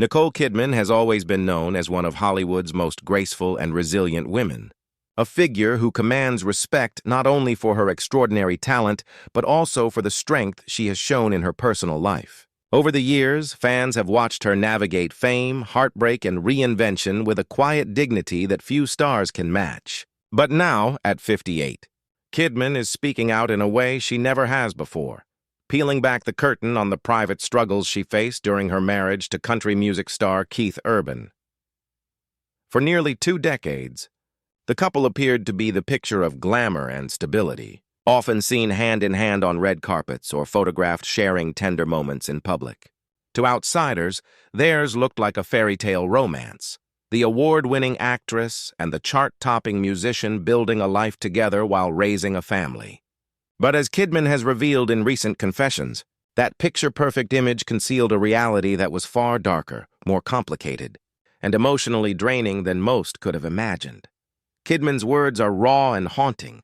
Nicole Kidman has always been known as one of Hollywood's most graceful and resilient women, a figure who commands respect not only for her extraordinary talent, but also for the strength she has shown in her personal life. Over the years, fans have watched her navigate fame, heartbreak, and reinvention with a quiet dignity that few stars can match. But now, at 58, Kidman is speaking out in a way she never has before, peeling back the curtain on the private struggles she faced during her marriage to country music star Keith Urban. For nearly 2 decades, the couple appeared to be the picture of glamour and stability, often seen hand in hand on red carpets or photographed sharing tender moments in public. To outsiders, theirs looked like a fairy tale romance, the award-winning actress and the chart-topping musician building a life together while raising a family. But as Kidman has revealed in recent confessions, that picture-perfect image concealed a reality that was far darker, more complicated, and emotionally draining than most could have imagined. Kidman's words are raw and haunting,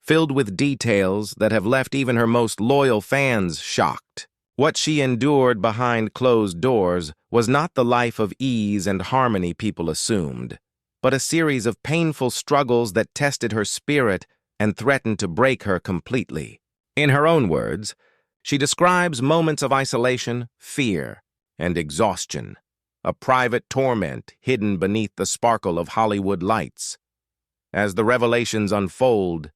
filled with details that have left even her most loyal fans shocked. What she endured behind closed doors was not the life of ease and harmony people assumed, but a series of painful struggles that tested her spirit and threatened to break her completely. In her own words, she describes moments of isolation, fear, and exhaustion, a private torment hidden beneath the sparkle of Hollywood lights. As the revelations unfold,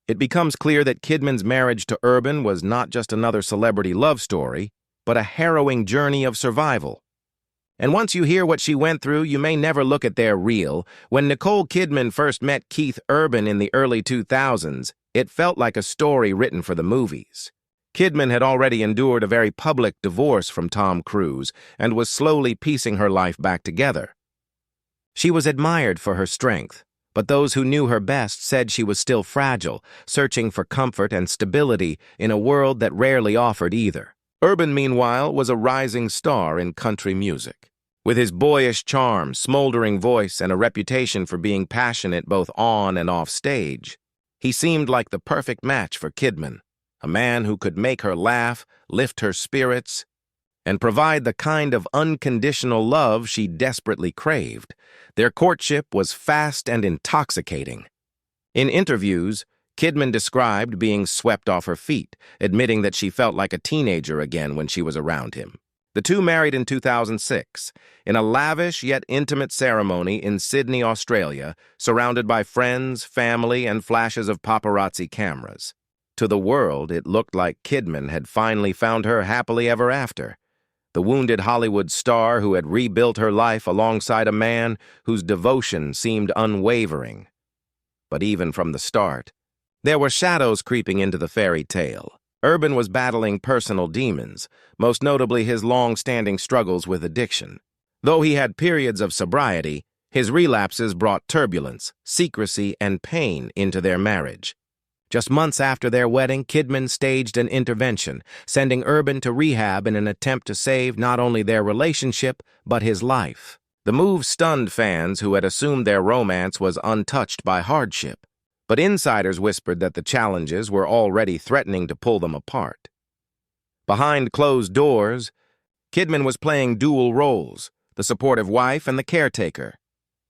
it becomes clear that Kidman's marriage to Urban was not just another celebrity love story, but a harrowing journey of survival. And once you hear what she went through, you may never look at their real. When Nicole Kidman first met Keith Urban in the early 2000s, it felt like a story written for the movies. Kidman had already endured a very public divorce from Tom Cruise and was slowly piecing her life back together. She was admired for her strength, but those who knew her best said she was still fragile, searching for comfort and stability in a world that rarely offered either. Urban, meanwhile, was a rising star in country music. With his boyish charm, smoldering voice, and a reputation for being passionate both on and off stage, he seemed like the perfect match for Kidman, a man who could make her laugh, lift her spirits, and provide the kind of unconditional love she desperately craved. Their courtship was fast and intoxicating. In interviews, Kidman described being swept off her feet, admitting that she felt like a teenager again when she was around him. The two married in 2006, in a lavish yet intimate ceremony in Sydney, Australia, surrounded by friends, family, and flashes of paparazzi cameras. To the world, it looked like Kidman had finally found her happily ever after, the wounded Hollywood star who had rebuilt her life alongside a man whose devotion seemed unwavering. But even from the start, there were shadows creeping into the fairy tale. Urban was battling personal demons, most notably his long-standing struggles with addiction. Though he had periods of sobriety, his relapses brought turbulence, secrecy, and pain into their marriage. Just months after their wedding, Kidman staged an intervention, sending Urban to rehab in an attempt to save not only their relationship, but his life. The move stunned fans who had assumed their romance was untouched by hardship, but insiders whispered that the challenges were already threatening to pull them apart. Behind closed doors, Kidman was playing dual roles, the supportive wife and the caretaker.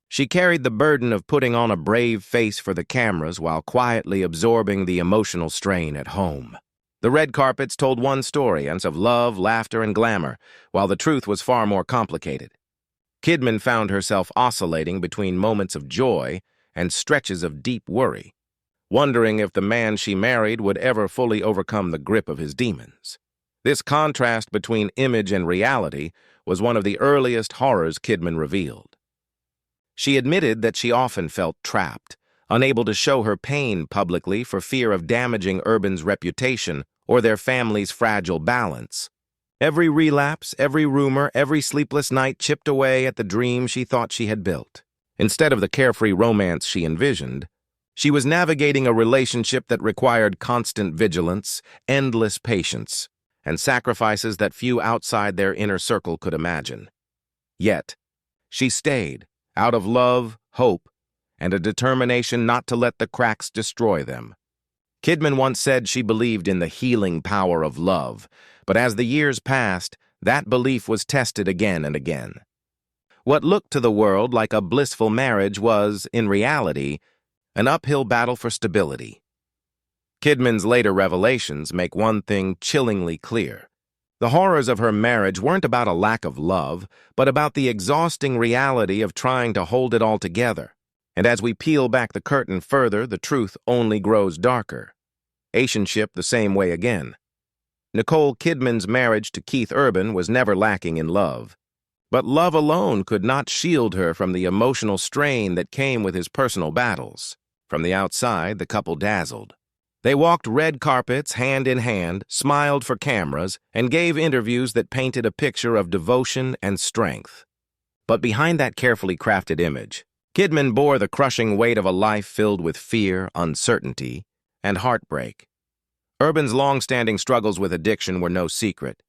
She carried the burden of putting on a brave face for the cameras while quietly absorbing the emotional strain at home. The red carpets told one story, of love, laughter, and glamour, while the truth was far more complicated. Kidman found herself oscillating between moments of joy and stretches of deep worry, wondering if the man she married would ever fully overcome the grip of his demons. This contrast between image and reality was one of the earliest horrors Kidman revealed. She admitted that she often felt trapped, unable to show her pain publicly for fear of damaging Urban's reputation or their family's fragile balance. Every relapse, every rumor, every sleepless night chipped away at the dream she thought she had built. Instead of the carefree romance she envisioned, she was navigating a relationship that required constant vigilance, endless patience, and sacrifices that few outside their inner circle could imagine. Yet, she stayed, out of love, hope, and a determination not to let the cracks destroy them. Kidman once said she believed in the healing power of love, but as the years passed, That belief was tested again and again. What looked to the world like a blissful marriage was, in reality, an uphill battle for stability. Kidman's later revelations make one thing chillingly clear. The horrors of her marriage weren't about a lack of love, but about the exhausting reality of trying to hold it all together. And as we peel back the curtain further, the truth only grows darker. Asianship the same way again. Nicole Kidman's marriage to Keith Urban was never lacking in love. But love alone could not shield her from the emotional strain that came with his personal battles. From the outside, the couple dazzled. They walked red carpets hand in hand, smiled for cameras, and gave interviews that painted a picture of devotion and strength. But behind that carefully crafted image, Kidman bore the crushing weight of a life filled with fear, uncertainty, and heartbreak. Urban's long-standing struggles with addiction were no secret,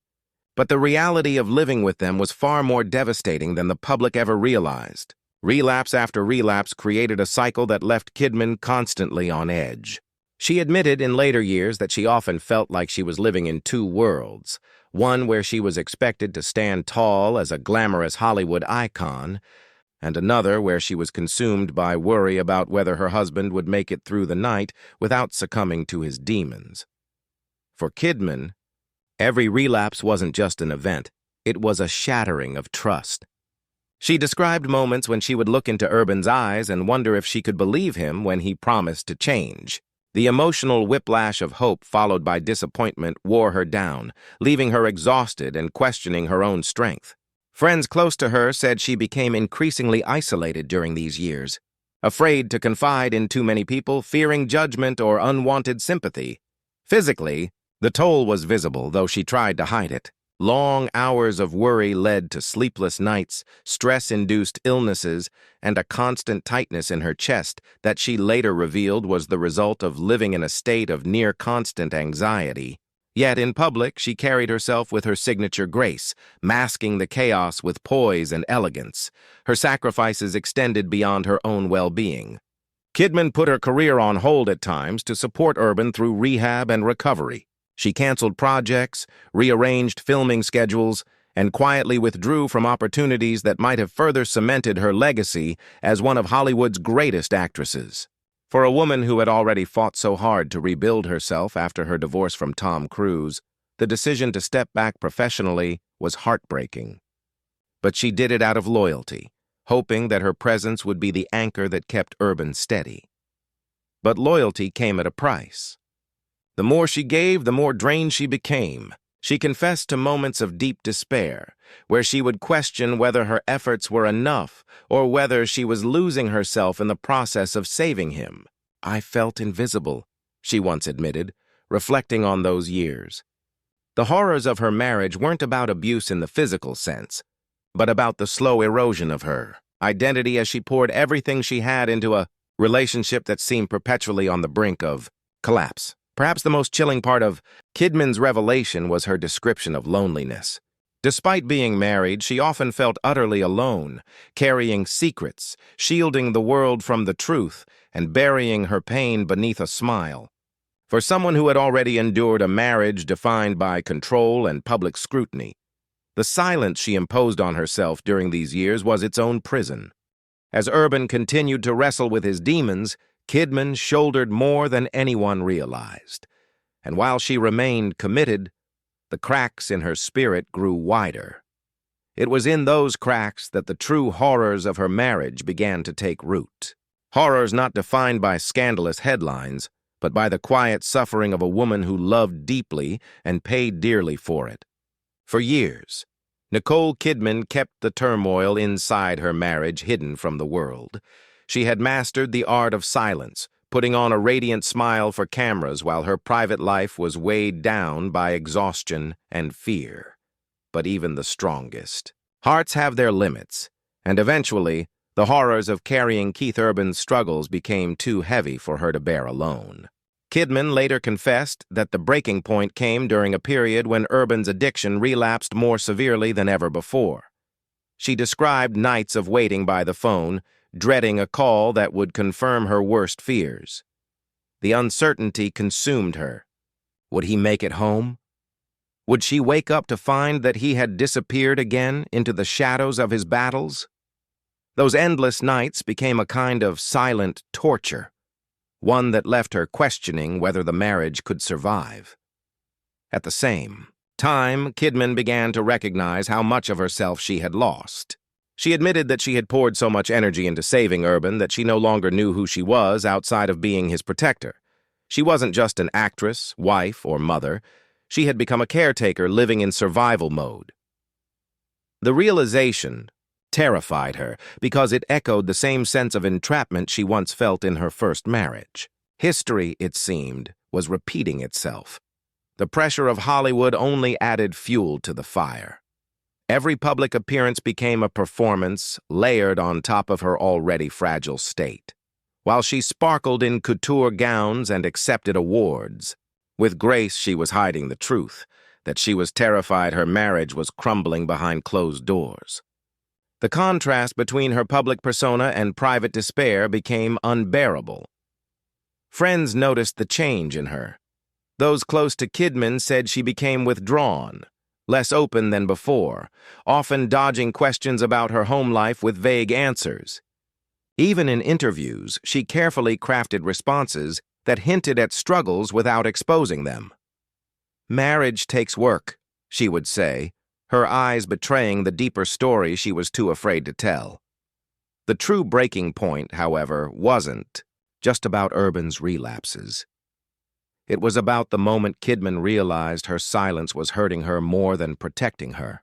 but the reality of living with them was far more devastating than the public ever realized. Relapse after relapse created a cycle that left Kidman constantly on edge. She admitted in later years that she often felt like she was living in two worlds, one where she was expected to stand tall as a glamorous Hollywood icon, and another where she was consumed by worry about whether her husband would make it through the night without succumbing to his demons. For Kidman, every relapse wasn't just an event, it was a shattering of trust. She described moments when she would look into Urban's eyes and wonder if she could believe him when he promised to change. The emotional whiplash of hope followed by disappointment wore her down, leaving her exhausted and questioning her own strength. Friends close to her said she became increasingly isolated during these years, afraid to confide in too many people, fearing judgment or unwanted sympathy. Physically, the toll was visible, though she tried to hide it. Long hours of worry led to sleepless nights, stress-induced illnesses, and a constant tightness in her chest that she later revealed was the result of living in a state of near-constant anxiety. Yet in public, she carried herself with her signature grace, masking the chaos with poise and elegance. Her sacrifices extended beyond her own well-being. Kidman put her career on hold at times to support Urban through rehab and recovery. She canceled projects, rearranged filming schedules, and quietly withdrew from opportunities that might have further cemented her legacy as one of Hollywood's greatest actresses. For a woman who had already fought so hard to rebuild herself after her divorce from Tom Cruise, the decision to step back professionally was heartbreaking. But she did it out of loyalty, hoping that her presence would be the anchor that kept Urban steady. But loyalty came at a price. The more she gave, the more drained she became. She confessed to moments of deep despair, where she would question whether her efforts were enough or whether she was losing herself in the process of saving him. "I felt invisible," she once admitted, reflecting on those years. The horrors of her marriage weren't about abuse in the physical sense, but about the slow erosion of her identity as she poured everything she had into a relationship that seemed perpetually on the brink of collapse. Perhaps the most chilling part of Kidman's revelation was her description of loneliness. Despite being married, she often felt utterly alone, carrying secrets, shielding the world from the truth, and burying her pain beneath a smile. For someone who had already endured a marriage defined by control and public scrutiny, the silence she imposed on herself during these years was its own prison. As Urban continued to wrestle with his demons, Kidman shouldered more than anyone realized. And while she remained committed, the cracks in her spirit grew wider. It was in those cracks that the true horrors of her marriage began to take root. Horrors not defined by scandalous headlines, but by the quiet suffering of a woman who loved deeply and paid dearly for it. For years, Nicole Kidman kept the turmoil inside her marriage hidden from the world. She had mastered the art of silence, putting on a radiant smile for cameras while her private life was weighed down by exhaustion and fear. But even the strongest hearts have their limits, and eventually, the horrors of carrying Keith Urban's struggles became too heavy for her to bear alone. Kidman later confessed that the breaking point came during a period when Urban's addiction relapsed more severely than ever before. She described nights of waiting by the phone, dreading a call that would confirm her worst fears. The uncertainty consumed her. Would he make it home? Would she wake up to find that he had disappeared again into the shadows of his battles? Those endless nights became a kind of silent torture, one that left her questioning whether the marriage could survive. At the same time, Kidman began to recognize how much of herself she had lost. She admitted that she had poured so much energy into saving Urban that she no longer knew who she was outside of being his protector. She wasn't just an actress, wife, or mother. She had become a caretaker living in survival mode. The realization terrified her because it echoed the same sense of entrapment she once felt in her first marriage. History, it seemed, was repeating itself. The pressure of Hollywood only added fuel to the fire. Every public appearance became a performance layered on top of her already fragile state. While she sparkled in couture gowns and accepted awards, with grace she was hiding the truth, that she was terrified her marriage was crumbling behind closed doors. The contrast between her public persona and private despair became unbearable. Friends noticed the change in her. Those close to Kidman said she became withdrawn, less open than before, often dodging questions about her home life with vague answers. Even in interviews, she carefully crafted responses that hinted at struggles without exposing them. "Marriage takes work," she would say, her eyes betraying the deeper story she was too afraid to tell. The true breaking point, however, wasn't just about Urban's relapses. It was about the moment Kidman realized her silence was hurting her more than protecting her.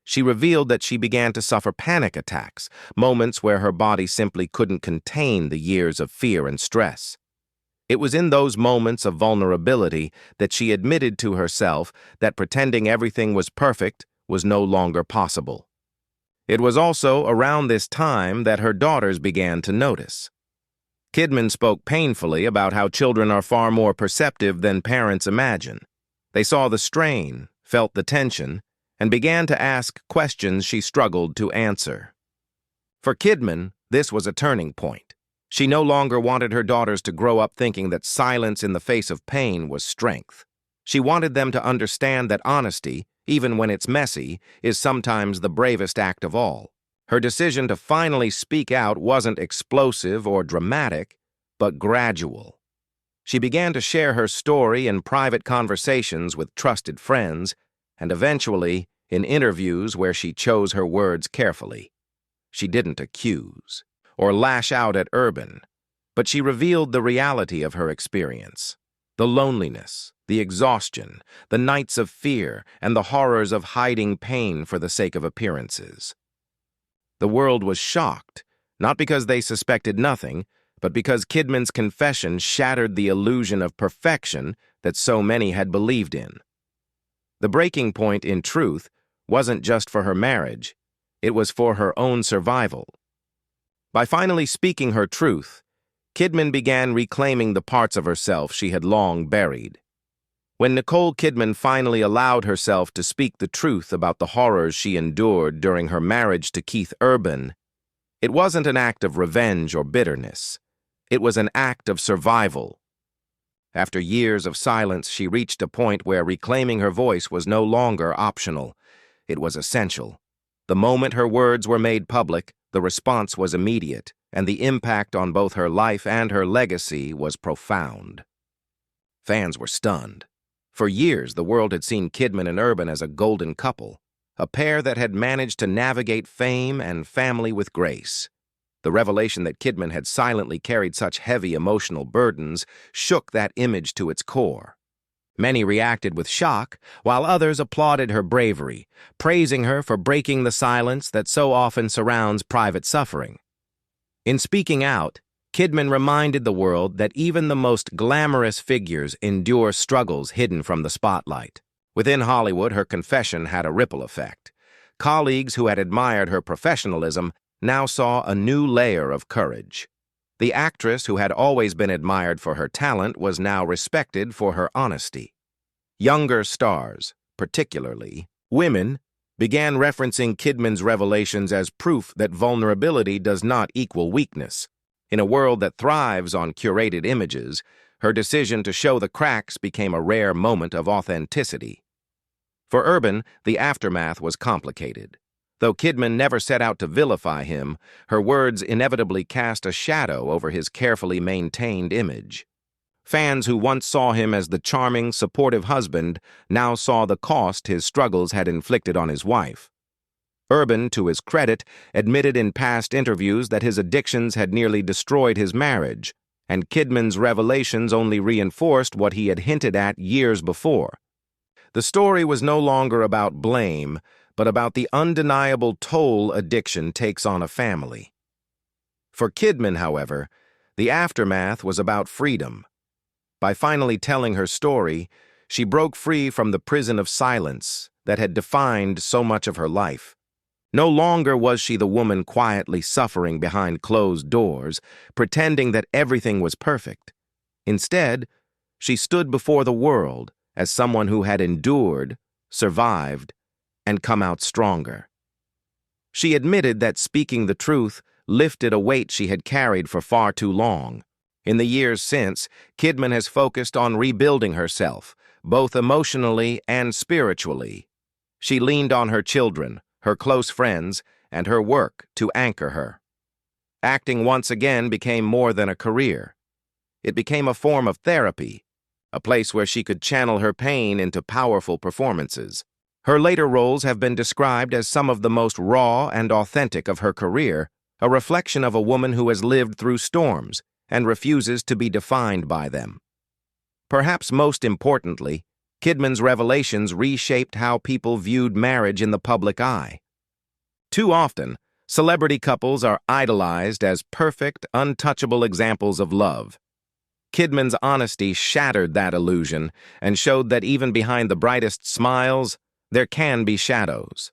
She revealed that she began to suffer panic attacks, moments where her body simply couldn't contain the years of fear and stress. It was in those moments of vulnerability that she admitted to herself that pretending everything was perfect was no longer possible. It was also around this time that her daughters began to notice. Kidman spoke painfully about how children are far more perceptive than parents imagine. They saw the strain, felt the tension, and began to ask questions she struggled to answer. For Kidman, this was a turning point. She no longer wanted her daughters to grow up thinking that silence in the face of pain was strength. She wanted them to understand that honesty, even when it's messy, is sometimes the bravest act of all. Her decision to finally speak out wasn't explosive or dramatic, but gradual. She began to share her story in private conversations with trusted friends, and eventually in interviews where she chose her words carefully. She didn't accuse or lash out at Urban, but she revealed the reality of her experience. The loneliness, the exhaustion, the nights of fear, and the horrors of hiding pain for the sake of appearances. The world was shocked, not because they suspected nothing, but because Kidman's confession shattered the illusion of perfection that so many had believed in. The breaking point, in truth, wasn't just for her marriage, it was for her own survival. By finally speaking her truth, Kidman began reclaiming the parts of herself she had long buried. When Nicole Kidman finally allowed herself to speak the truth about the horrors she endured during her marriage to Keith Urban, it wasn't an act of revenge or bitterness. It was an act of survival. After years of silence, she reached a point where reclaiming her voice was no longer optional. It was essential. The moment her words were made public, the response was immediate, and the impact on both her life and her legacy was profound. Fans were stunned. For years, the world had seen Kidman and Urban as a golden couple, a pair that had managed to navigate fame and family with grace. The revelation that Kidman had silently carried such heavy emotional burdens shook that image to its core. Many reacted with shock, while others applauded her bravery, praising her for breaking the silence that so often surrounds private suffering. In speaking out, Kidman reminded the world that even the most glamorous figures endure struggles hidden from the spotlight. Within Hollywood, her confession had a ripple effect. Colleagues who had admired her professionalism now saw a new layer of courage. The actress who had always been admired for her talent was now respected for her honesty. Younger stars, particularly women, began referencing Kidman's revelations as proof that vulnerability does not equal weakness. In a world that thrives on curated images, her decision to show the cracks became a rare moment of authenticity. For Urban, the aftermath was complicated. Though Kidman never set out to vilify him, her words inevitably cast a shadow over his carefully maintained image. Fans who once saw him as the charming, supportive husband now saw the cost his struggles had inflicted on his wife. Urban, to his credit, admitted in past interviews that his addictions had nearly destroyed his marriage, and Kidman's revelations only reinforced what he had hinted at years before. The story was no longer about blame, but about the undeniable toll addiction takes on a family. For Kidman, however, the aftermath was about freedom. By finally telling her story, she broke free from the prison of silence that had defined so much of her life. No longer was she the woman quietly suffering behind closed doors, pretending that everything was perfect. Instead, she stood before the world as someone who had endured, survived, and come out stronger. She admitted that speaking the truth lifted a weight she had carried for far too long. In the years since, Kidman has focused on rebuilding herself, both emotionally and spiritually. She leaned on her children, her close friends, and her work to anchor her. Acting once again became more than a career. It became a form of therapy, a place where she could channel her pain into powerful performances. Her later roles have been described as some of the most raw and authentic of her career, a reflection of a woman who has lived through storms and refuses to be defined by them. Perhaps most importantly, Kidman's revelations reshaped how people viewed marriage in the public eye. Too often, celebrity couples are idolized as perfect, untouchable examples of love. Kidman's honesty shattered that illusion and showed that even behind the brightest smiles, there can be shadows.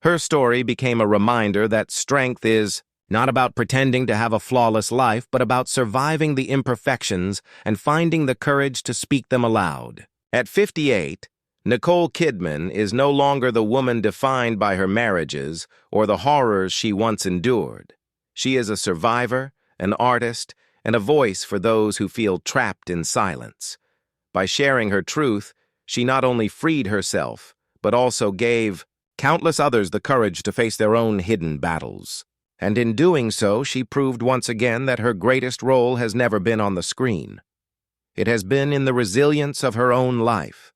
Her story became a reminder that strength is not about pretending to have a flawless life, but about surviving the imperfections and finding the courage to speak them aloud. At 58, Nicole Kidman is no longer the woman defined by her marriages or the horrors she once endured. She is a survivor, an artist, and a voice for those who feel trapped in silence. By sharing her truth, she not only freed herself, but also gave countless others the courage to face their own hidden battles. And in doing so, she proved once again that her greatest role has never been on the screen. It has been in the resilience of her own life.